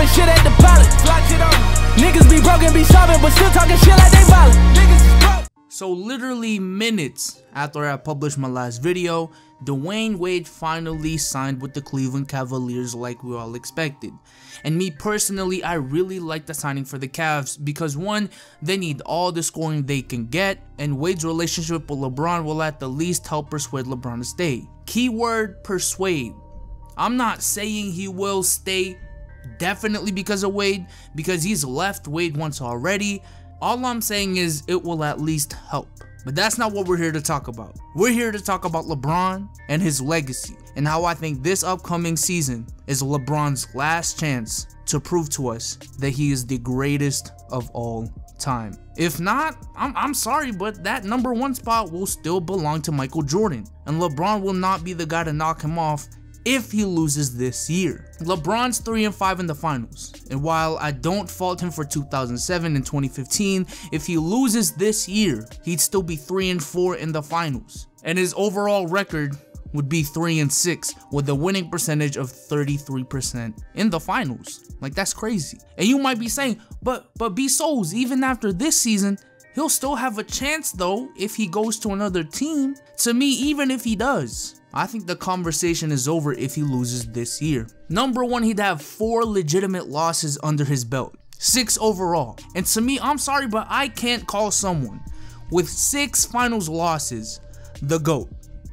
dropping shit at the pilot. Niggas be broken, be sobbing, but still talking shit like they violent. Niggas is broke. So literally minutes after I published my last video, Dwyane Wade finally signed with the Cleveland Cavaliers like we all expected. And me personally, I really like the signing for the Cavs because one, they need all the scoring they can get, and Wade's relationship with LeBron will at the least help persuade LeBron to stay. Keyword persuade. I'm not saying he will stay definitely because of Wade, because he's left Wade once already. All I'm saying is it will at least help. But that's not what we're here to talk about. We're here to talk about LeBron and his legacy, and how I think this upcoming season is LeBron's last chance to prove to us that he is the greatest of all time. If not, I'm sorry, but that #1 spot will still belong to Michael Jordan, and LeBron will not be the guy to knock him off if he loses this year. LeBron's 3-5 in the finals, and while I don't fault him for 2007 and 2015, if he loses this year, he'd still be 3-4 in the finals, and his overall record would be 3-6 with a winning percentage of 33% in the finals. Like, that's crazy. And you might be saying, but B-Souls, even after this season, he'll still have a chance though if he goes to another team. To me, even if he does, I think the conversation is over if he loses this year. #1, he'd have 4 legitimate losses under his belt, 6 overall. And to me, I'm sorry, but I can't call someone with 6 finals losses the GOAT,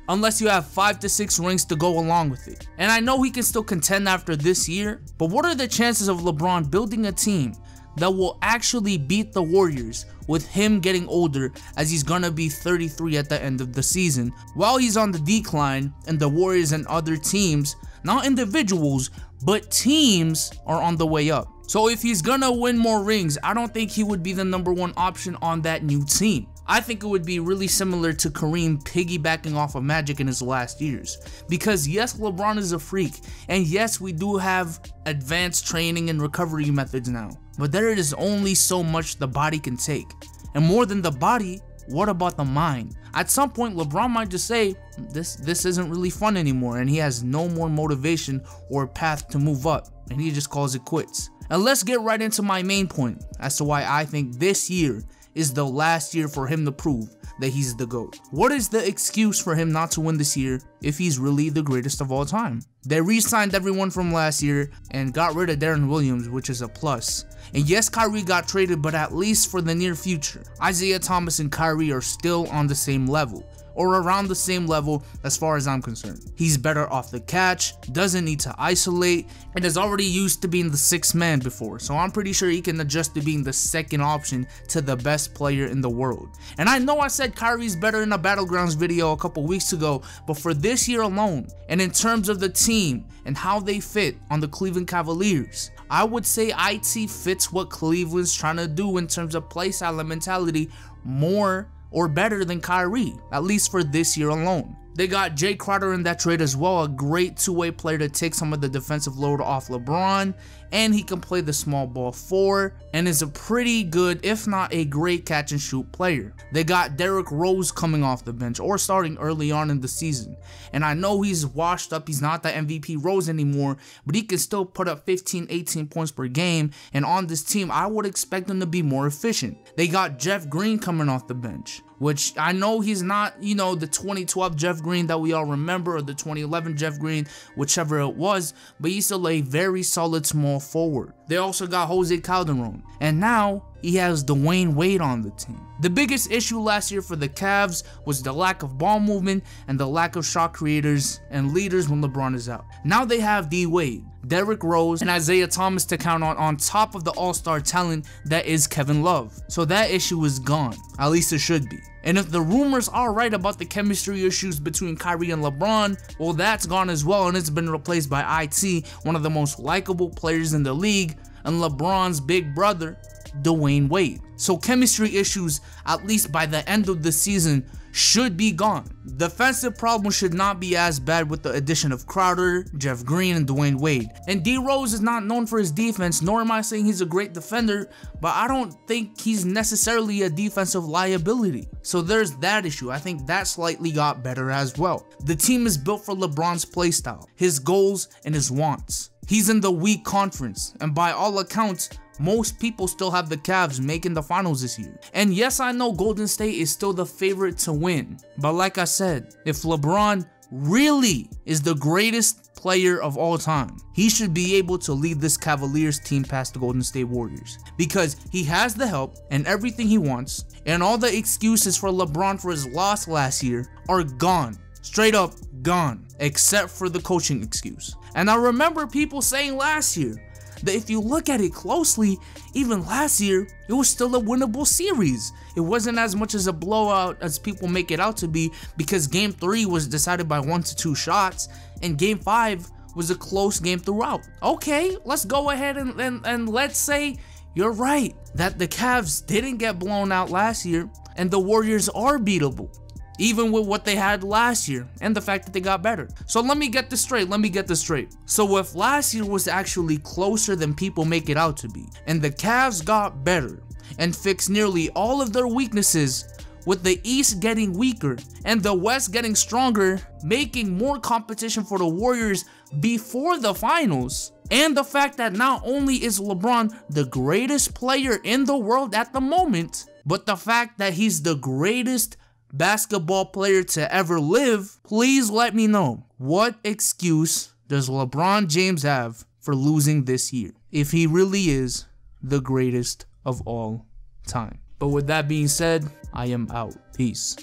unless you have 5 to 6 rings to go along with it. And I know he can still contend after this year, but what are the chances of LeBron building a team that will actually beat the Warriors with him getting older, as he's gonna be 33 at the end of the season, while he's on the decline and the Warriors and other teams, not individuals, but teams, are on the way up. So if he's gonna win more rings, I don't think he would be the #1 option on that new team. I think it would be really similar to Kareem piggybacking off of Magic in his last years. Because yes, LeBron is a freak, and yes, we do have advanced training and recovery methods now, but there is only so much the body can take. And more than the body, what about the mind? At some point, LeBron might just say, this isn't really fun anymore, and he has no more motivation or path to move up, and he just calls it quits. And let's get right into my main point as to why I think this year is the last year for him to prove that he's the GOAT. What is the excuse for him not to win this year if he's really the greatest of all time? They re-signed everyone from last year and got rid of Darren Williams, which is a plus. And yes, Kyrie got traded, but at least for the near future, Isaiah Thomas and Kyrie are still on the same level, or around the same level as far as I'm concerned. He's better off the catch, doesn't need to isolate, and is already used to being the 6th man before, so I'm pretty sure he can adjust to being the 2nd option to the best player in the world. And I know I said Kyrie's better in a Battlegrounds video a couple weeks ago, but for this year alone, and in terms of the team and how they fit on the Cleveland Cavaliers, I would say IT fits what Cleveland's trying to do in terms of play style and mentality more or better than Kyrie, at least for this year alone. They got Jay Crowder in that trade as well, a great two-way player to take some of the defensive load off LeBron, and he can play the small ball 4 and is a pretty good, if not a great catch and shoot player. They got Derrick Rose coming off the bench or starting early on in the season, and I know he's washed up, he's not the MVP Rose anymore, but he can still put up 15-18 points per game, and on this team I would expect him to be more efficient. They got Jeff Green coming off the bench, which I know he's not, you know, the 2012 Jeff Green that we all remember, or the 2011 Jeff Green, whichever it was, but he's still a very solid small forward. They also got Jose Calderon, and now he has Dwyane Wade on the team. The biggest issue last year for the Cavs was the lack of ball movement and the lack of shot creators and leaders when LeBron is out. Now they have D Wade, Derrick Rose, and Isaiah Thomas to count on top of the all-star talent that is Kevin Love. So that issue is gone, at least it should be. And if the rumors are right about the chemistry issues between Kyrie and LeBron, well, that's gone as well, and it's been replaced by IT, one of the most likable players in the league, and LeBron's big brother, Dwyane Wade. So chemistry issues, at least by the end of the season, should be gone. Defensive problems should not be as bad with the addition of Crowder, Jeff Green, and Dwyane Wade. And D Rose is not known for his defense, nor am I saying he's a great defender, but I don't think he's necessarily a defensive liability. So there's that issue. I think that slightly got better as well. The team is built for LeBron's playstyle, his goals, and his wants. He's in the weak conference, and by all accounts, most people still have the Cavs making the finals this year. And yes, I know Golden State is still the favorite to win, but like I said, if LeBron really is the greatest player of all time, he should be able to lead this Cavaliers team past the Golden State Warriors, because he has the help and everything he wants, and all the excuses for LeBron for his loss last year are gone. Straight up gone, except for the coaching excuse. And I remember people saying last year that if you look at it closely, even last year, it was still a winnable series. It wasn't as much as a blowout as people make it out to be, because game 3 was decided by 1 to 2 shots, and game 5 was a close game throughout. Okay, let's go ahead and let's say you're right, that the Cavs didn't get blown out last year, and the Warriors are beatable, even with what they had last year and the fact that they got better. So let me get this straight. So if last year was actually closer than people make it out to be, and the Cavs got better and fixed nearly all of their weaknesses, with the East getting weaker and the West getting stronger, making more competition for the Warriors before the finals, and the fact that not only is LeBron the greatest player in the world at the moment, but the fact that he's the greatest basketball player to ever live, please let me know, what excuse does LeBron James have for losing this year, if he really is the greatest of all time? But with that being said, I am out. Peace.